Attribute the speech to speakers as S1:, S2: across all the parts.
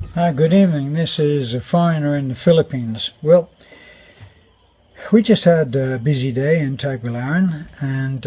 S1: Hi, good evening. This is a foreigner in the Philippines. Well, we just had a busy day in Tagbilaran, and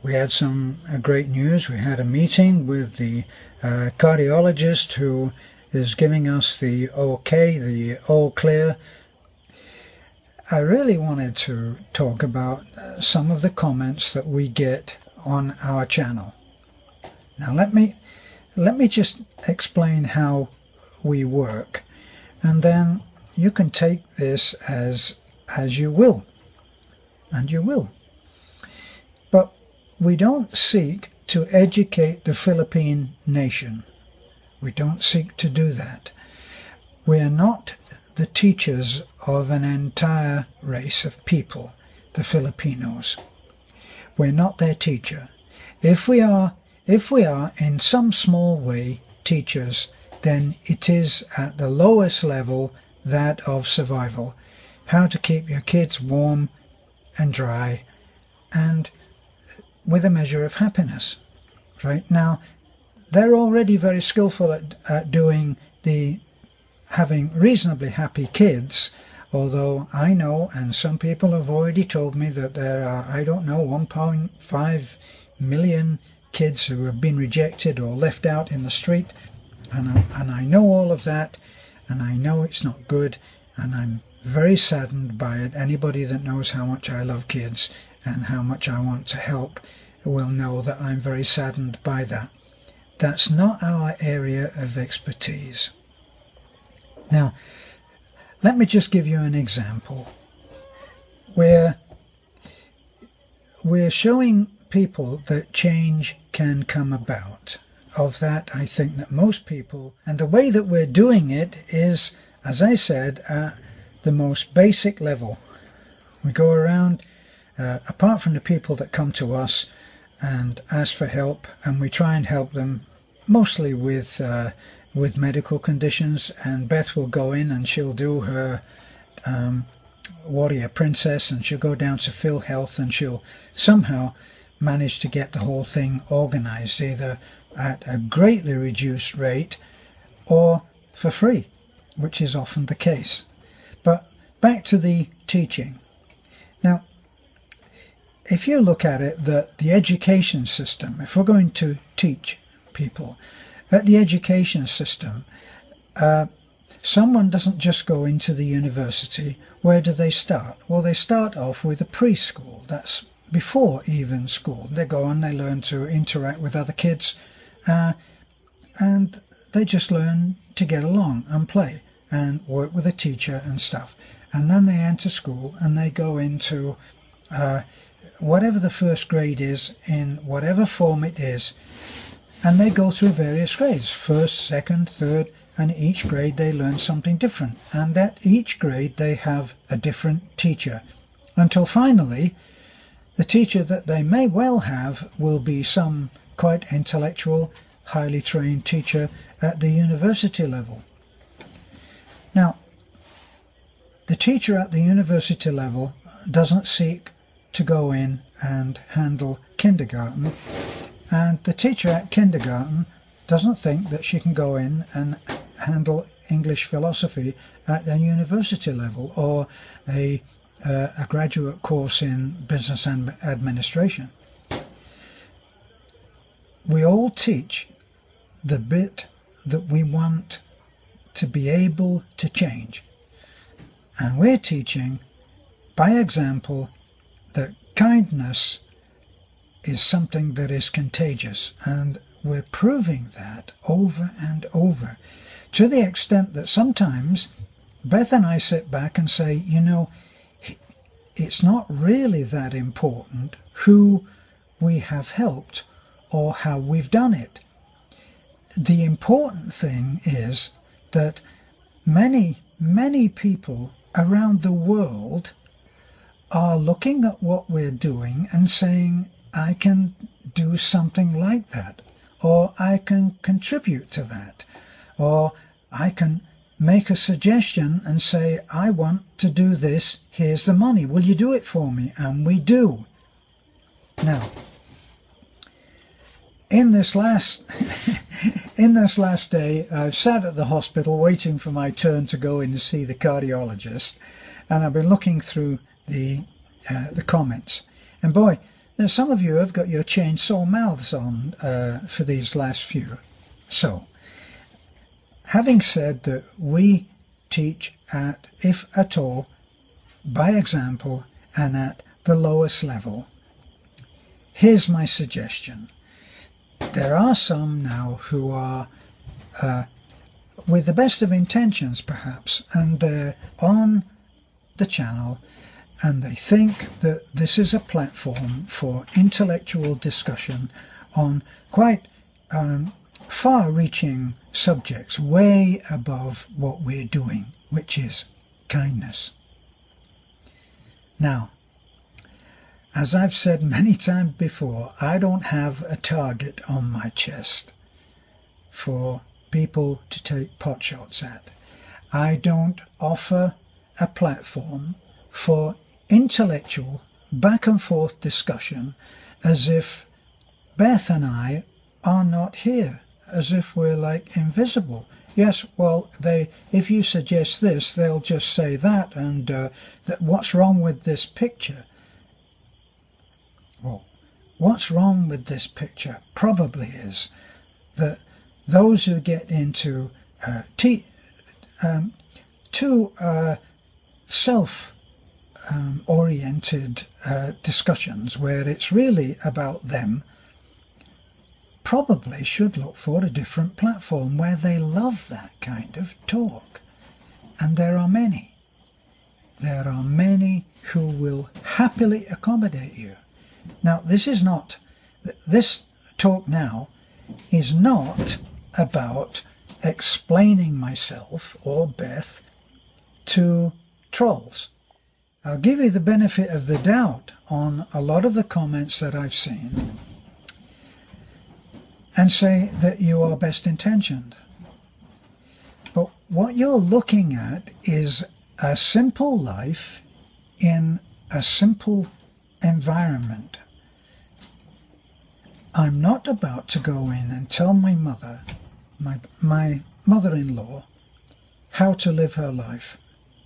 S1: we had some great news. We had a meeting with the cardiologist who is giving us the OK, the all clear. I really wanted to talk about some of the comments that we get on our channel. Now let me just explain how we work, and then you can take this as you will, and you will. But we don't seek to educate the Philippine nation. We don't seek to do that. We are not the teachers of an entire race of people, the Filipinos. We're not their teacher. If we are in some small way teachers, then it is at the lowest level, that of survival. How to keep your kids warm and dry and with a measure of happiness. Right now, they're already very skillful at doing having reasonably happy kids, although I know, and some people have already told me, that there are, I don't know, 1.5 million kids who have been rejected or left out in the street. And I know all of that, and I know it's not good, and I'm very saddened by it. Anybody that knows how much I love kids and how much I want to help will know that I'm very saddened by that. That's not our area of expertise. Now, let me just give you an example where we're showing people that change can come about. Of that, I think that most people, and the way that we're doing it is, as I said, at the most basic level. We go around, apart from the people that come to us and ask for help, and we try and help them mostly with medical conditions, and Beth will go in and she'll do her warrior princess, and she'll go down to Phil Health, and she'll somehow manage to get the whole thing organized, either at a greatly reduced rate or for free, which is often the case. But back to the teaching. Now, if you look at it, the education system, if we're going to teach people, at the education system, someone doesn't just go into the university. Where do they start? Well, they start off with a preschool. That's before even school. They go on, they learn to interact with other kids, and they just learn to get along and play and work with a teacher and stuff. And then they enter school and they go into whatever the first grade is, in whatever form it is, and they go through various grades, first, second, third, and each grade they learn something different, and at each grade they have a different teacher, until finally the teacher that they may well have will be some quite intellectual, highly trained teacher at the university level. Now, the teacher at the university level doesn't seek to go in and handle kindergarten, and the teacher at kindergarten doesn't think that she can go in and handle English philosophy at a university level, or a graduate course in business and administration. We all teach the bit that we want to be able to change. And we're teaching, by example, that kindness is something that is contagious. And we're proving that over and over, to the extent that sometimes Beth and I sit back and say, you know, it's not really that important who we have helped or how we've done it. The important thing is that many, many people around the world are looking at what we're doing and saying, I can do something like that, or I can contribute to that, or I can make a suggestion and say, I want to do this, here's the money, will you do it for me? And we do. Now, in this last in this last day, I've sat at the hospital waiting for my turn to go in to see the cardiologist, and I've been looking through the comments. And boy, some of you have got your chainsaw mouths on for these last few. So, having said that we teach at, if at all, by example and at the lowest level, here's my suggestion. There are some now who are, with the best of intentions perhaps, and they're on the channel and they think that this is a platform for intellectual discussion on quite far-reaching subjects, way above what we're doing, which is kindness. Now, as I've said many times before, I don't have a target on my chest for people to take potshots at. I don't offer a platform for intellectual back and forth discussion as if Beth and I are not here, as if we're like invisible. Yes, well, if you suggest this, they'll just say that, and that what's wrong with this picture? Well, what's wrong with this picture probably is that those who get into too self-oriented discussions where it's really about them probably should look for a different platform where they love that kind of talk. And there are many. There are many who will happily accommodate you. Now, this talk now is not about explaining myself or Beth to trolls. I'll give you the benefit of the doubt on a lot of the comments that I've seen and say that you are best intentioned. But what you're looking at is a simple life in a simple environment. I'm not about to go in and tell my mother, my mother-in-law, how to live her life.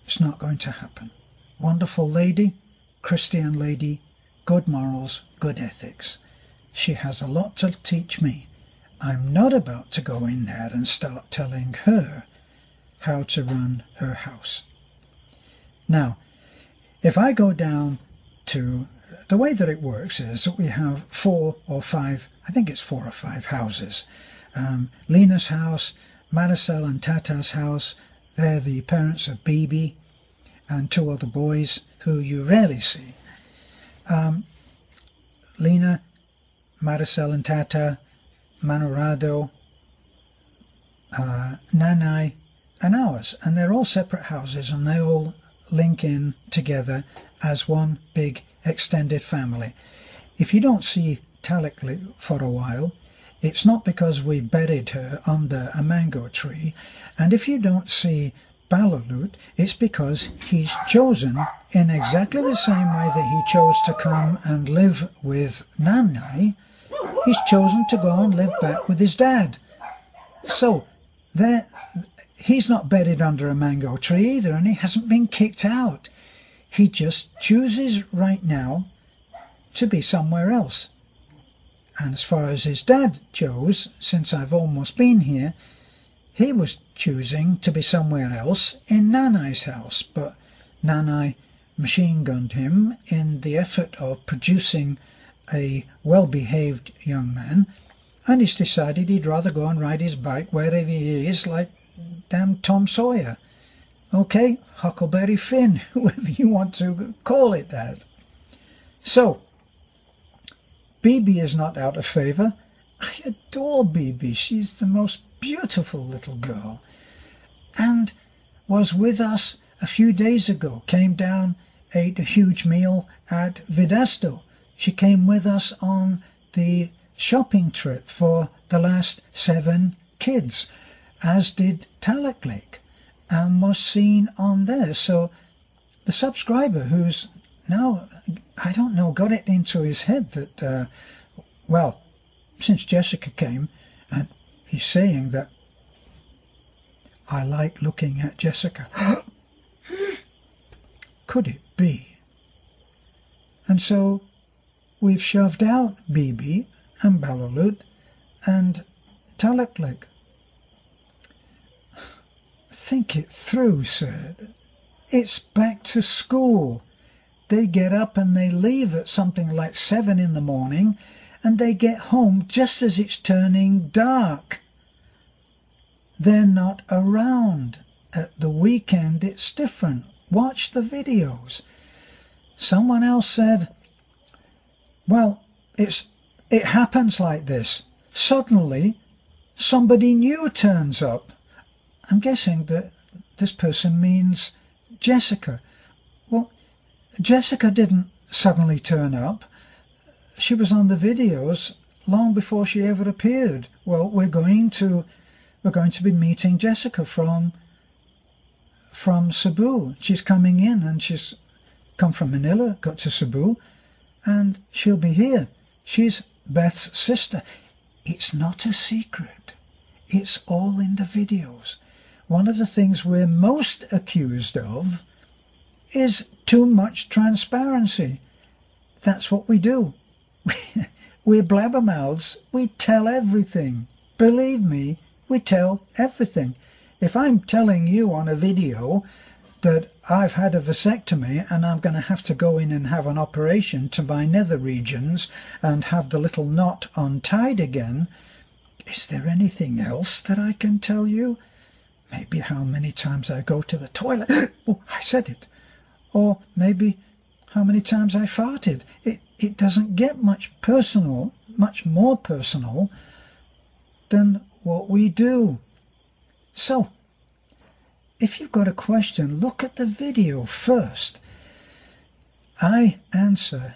S1: It's not going to happen. Wonderful lady, Christian lady, good morals, good ethics. She has a lot to teach me. I'm not about to go in there and start telling her how to run her house. Now, if I go down to, the way that it works is that we have 4 or 5, I think it's 4 or 5 houses. Lena's house, Maricel and Tata's house, they're the parents of Bibi and 2 other boys who you rarely see. Lena, Maricel and Tata, Manorado, Nanai and ours, and they're all separate houses and they all link in together as one big extended family. If you don't see Talikli for a while, it's not because we buried her under a mango tree, and if you don't see Balalut, it's because he's chosen in exactly the same way that he chose to come and live with Nanai. He's chosen to go and live back with his dad. So he's not buried under a mango tree either, and he hasn't been kicked out. He just chooses right now to be somewhere else. And as far as his dad chose, since I've almost been here, he was choosing to be somewhere else in Nanai's house, but Nanai machine-gunned him in the effort of producing a well-behaved young man, and he's decided he'd rather go and ride his bike wherever he is, like damn Tom Sawyer. Okay, Huckleberry Finn, whoever you want to call it that. So, Bibi is not out of favour. I adore Bibi. She's the most beautiful little girl. And was with us a few days ago. Came down, ate a huge meal at Vidasto. She came with us on the shopping trip for the last 7 kids, as did Taliklik, and was seen on there. So the subscriber who's now, I don't know, got it into his head that, well, since Jessica came, and he's saying that I like looking at Jessica. Could it be? And so we've shoved out Bibi and Balalut and Talaklik. Think it through, sir. It's back to school. They get up and they leave at something like 7 in the morning, and they get home just as it's turning dark. They're not around. At the weekend it's different. Watch the videos. Someone else said, well, it happens like this. Suddenly somebody new turns up. I'm guessing that this person means Jessica. Well, Jessica didn't suddenly turn up. She was on the videos long before she ever appeared. Well, we're going to be meeting Jessica from Cebu. She's coming in, and she's come from Manila, got to Cebu, and she'll be here. She's Beth's sister. It's not a secret. It's all in the videos. One of the things we're most accused of is too much transparency. That's what we do. We're blabbermouths. We tell everything. Believe me, we tell everything. If I'm telling you on a video that I've had a vasectomy and I'm going to have to go in and have an operation to my nether regions and have the little knot untied again, is there anything else that I can tell you? Maybe how many times I go to the toilet. Oh, I said it. Or maybe how many times I farted. It doesn't get much more personal than what we do. So, if you've got a question, look at the video first. I answer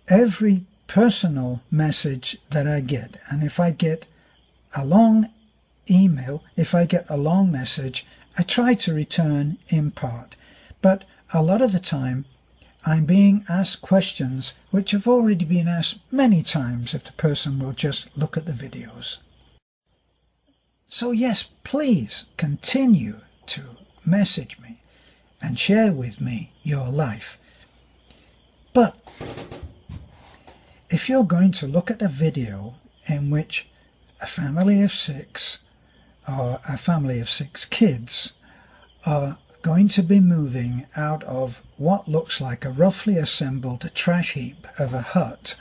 S1: every personal message that I get. And if I get a long email, if I get a long message, I try to return in part. But a lot of the time, I'm being asked questions which have already been asked many times if the person will just look at the videos. So yes, please continue to message me and share with me your life. But if you're going to look at a video in which a family of 6 or a family of 6 kids are going to be moving out of what looks like a roughly assembled trash heap of a hut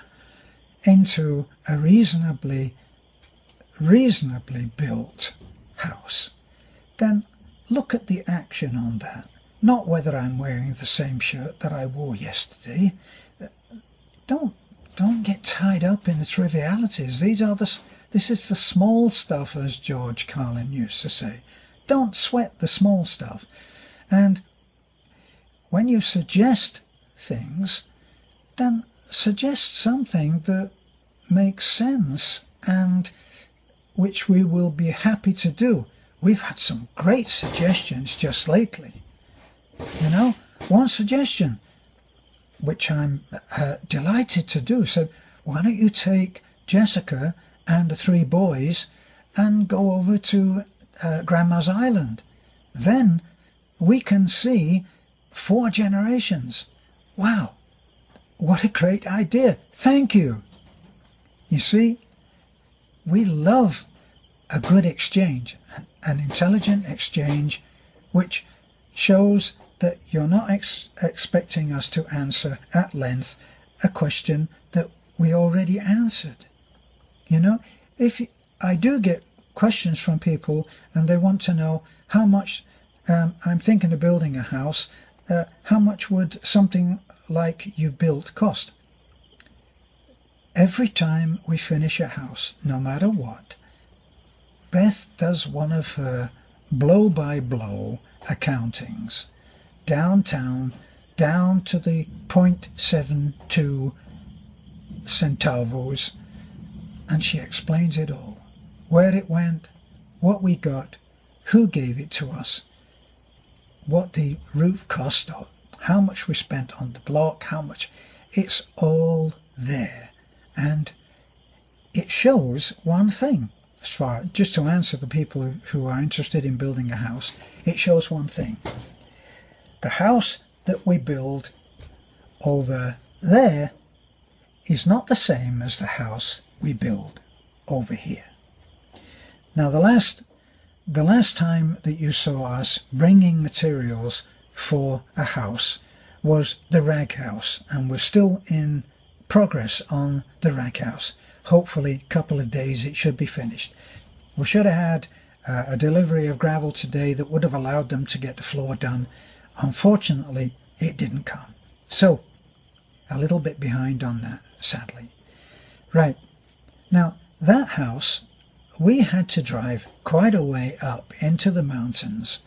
S1: into a reasonably built house, then look at the action on that, not whether I'm wearing the same shirt that I wore yesterday. Don't get tied up in the trivialities. This is the small stuff, as George Carlin used to say. Don't sweat the small stuff. And when you suggest things, then suggest something that makes sense and which we will be happy to do. We've had some great suggestions just lately. You know, one suggestion, which I'm delighted to do, said, why don't you take Jessica and the 3 boys and go over to Grandma's Island? Then we can see 4 generations. Wow, what a great idea. Thank you. You see, we love a good exchange, an intelligent exchange which shows that you're not expecting us to answer at length a question that we already answered. You know, I do get questions from people and they want to know how much, I'm thinking of building a house, how much would something like you built cost? Every time we finish a house, no matter what, Beth does one of her blow-by-blow accountings, downtown, down to the 0.72 centavos, and she explains it all. Where it went, what we got, who gave it to us, what the roof cost, or how much we spent on the block, how much. It's all there. And it shows one thing. as far, just to answer the people who are interested in building a house, it shows one thing. The house that we build over there is not the same as the house we build over here. Now the last time that you saw us bringing materials for a house was the rag house, and we're still in progress on the rag house. Hopefully a couple of days it should be finished. We should have had a delivery of gravel today that would have allowed them to get the floor done. Unfortunately, it didn't come. So, a little bit behind on that, sadly. Right, now that house, we had to drive quite a way up into the mountains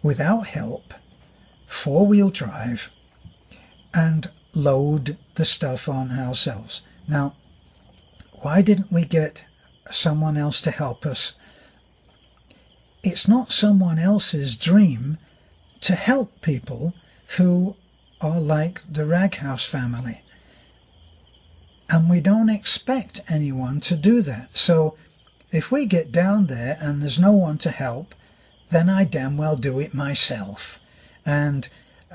S1: without help, four-wheel drive, and load the stuff on ourselves. Now, why didn't we get someone else to help us? It's not someone else's dream to help people who are like the Raghouse family. And we don't expect anyone to do that. So if we get down there and there's no one to help, then I damn well do it myself. And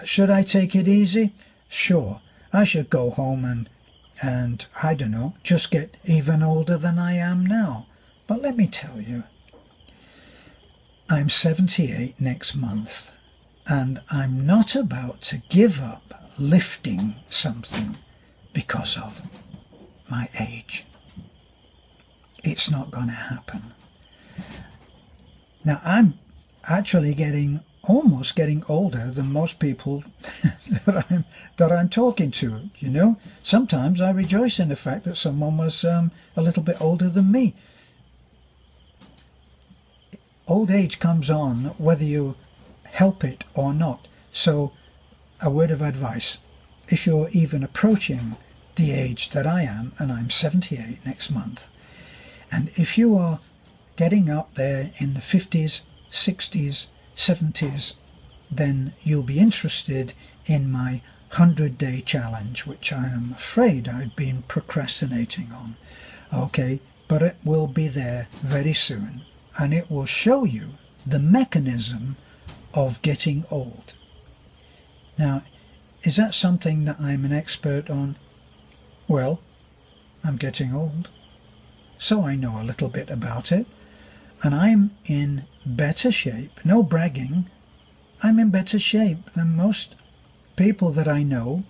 S1: should I take it easy? Sure. I should go home and I don't know, just get even older than I am now. But let me tell you, I'm 78 next month, and I'm not about to give up lifting something because of my age. It's not going to happen. Now, I'm actually almost getting older than most people that I'm talking to, you know. Sometimes I rejoice in the fact that someone was a little bit older than me. Old age comes on whether you help it or not. So, a word of advice. If you're even approaching the age that I am, and I'm 78 next month, and if you are getting up there in the 50s, 60s, 70s, then you'll be interested in my 100-day challenge, which I am afraid I've been procrastinating on. Okay, but it will be there very soon, and it will show you the mechanism of getting old. Now, is that something that I'm an expert on? Well, I'm getting old, so I know a little bit about it, and I'm in better shape, no bragging, I'm in better shape than most people that I know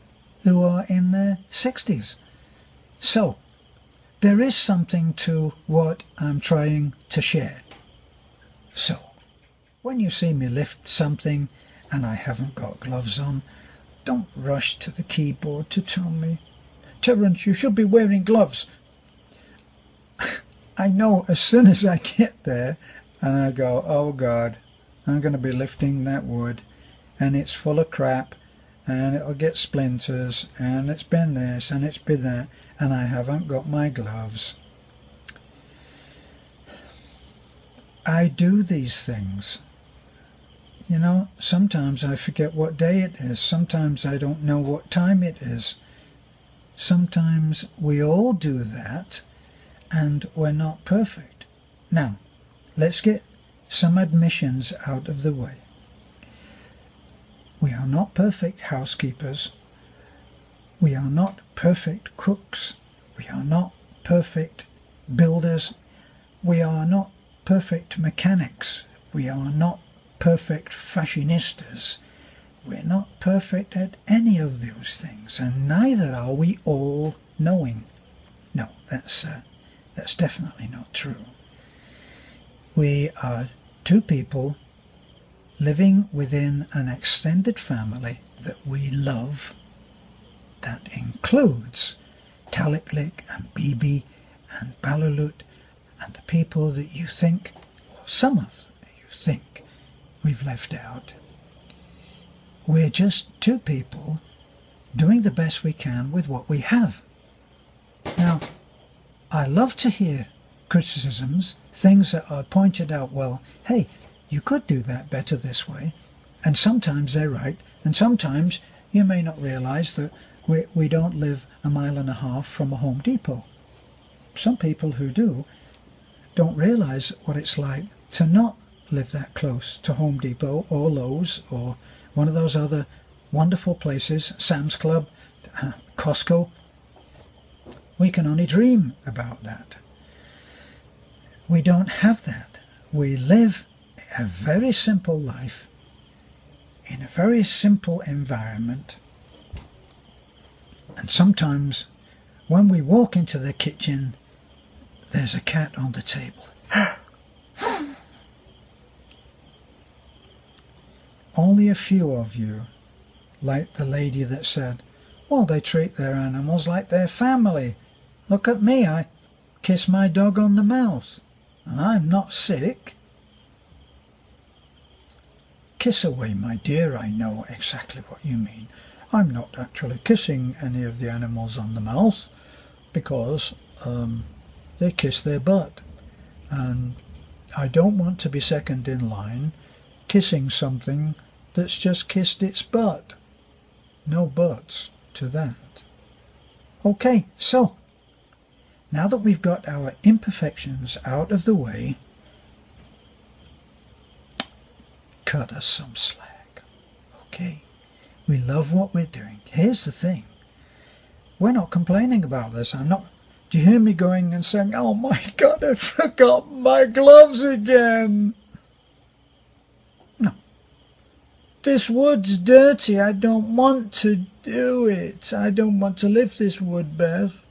S1: who are in their 60s. So, there is something to what I'm trying to share. So, when you see me lift something and I haven't got gloves on, don't rush to the keyboard to tell me, "Terence, you should be wearing gloves." I know as soon as I get there and I go, oh God, I'm going to be lifting that wood and it's full of crap and it'll get splinters and it's been this and it's been that and I haven't got my gloves. I do these things. You know, sometimes I forget what day it is. Sometimes I don't know what time it is. Sometimes we all do that, and we're not perfect. Now, let's get some admissions out of the way. We are not perfect housekeepers. We are not perfect cooks. We are not perfect builders. We are not perfect mechanics. We are not perfect fashionistas. We're not perfect at any of those things, and neither are we all knowing. No, that's definitely not true. We are two people living within an extended family that we love. That includes Taliklik and Bibi and Balalut and the people that you think, or some of them you think, we've left out. We're just two people doing the best we can with what we have. Now, I love to hear criticisms, things that are pointed out, well, hey, you could do that better this way. And sometimes they're right, and sometimes you may not realize that we don't live 1.5 miles from a Home Depot. Some people who do don't realise what it's like to not live that close to Home Depot or Lowe's or one of those other wonderful places, Sam's Club, Costco. We can only dream about that. We don't have that. We live a very simple life in a very simple environment. And sometimes when we walk into the kitchen, there's a cat on the table. Only a few of you, like the lady that said, well, they treat their animals like their family. Look at me, I kiss my dog on the mouth, and I'm not sick. Kiss away, my dear, I know exactly what you mean. I'm not actually kissing any of the animals on the mouth because they kiss their butt. And I don't want to be second in line kissing something that's just kissed its butt. No buts to that. Okay, so now that we've got our imperfections out of the way, cut us some slack. Okay, we love what we're doing. Here's the thing. We're not complaining about this. I'm not. Do you hear me going and saying, oh my God, I forgot my gloves again? No. This wood's dirty. I don't want to do it. I don't want to lift this wood, Beth.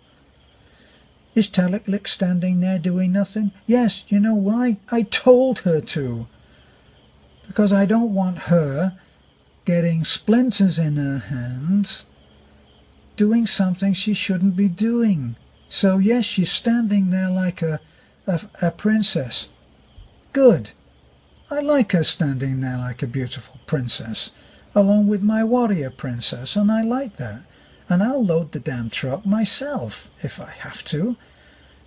S1: Is Taliklik standing there doing nothing? Yes, you know why? I told her to. Because I don't want her getting splinters in her hands doing something she shouldn't be doing. So yes, she's standing there like a princess. Good. I like her standing there like a beautiful princess, along with my warrior princess, and I like that. And I'll load the damn truck myself, if I have to.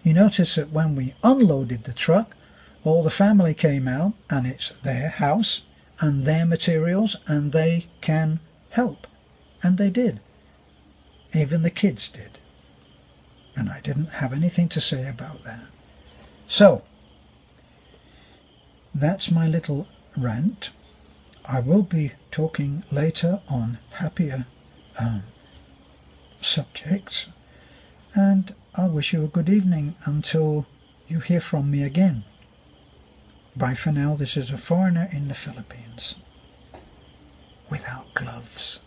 S1: You notice that when we unloaded the truck, all the family came out, and it's their house, and their materials, and they can help. And they did. Even the kids did. And I didn't have anything to say about that. So, that's my little rant. I will be talking later on happier subjects, and I wish you a good evening until you hear from me again. Bye for now. This is a foreigner in the Philippines without gloves.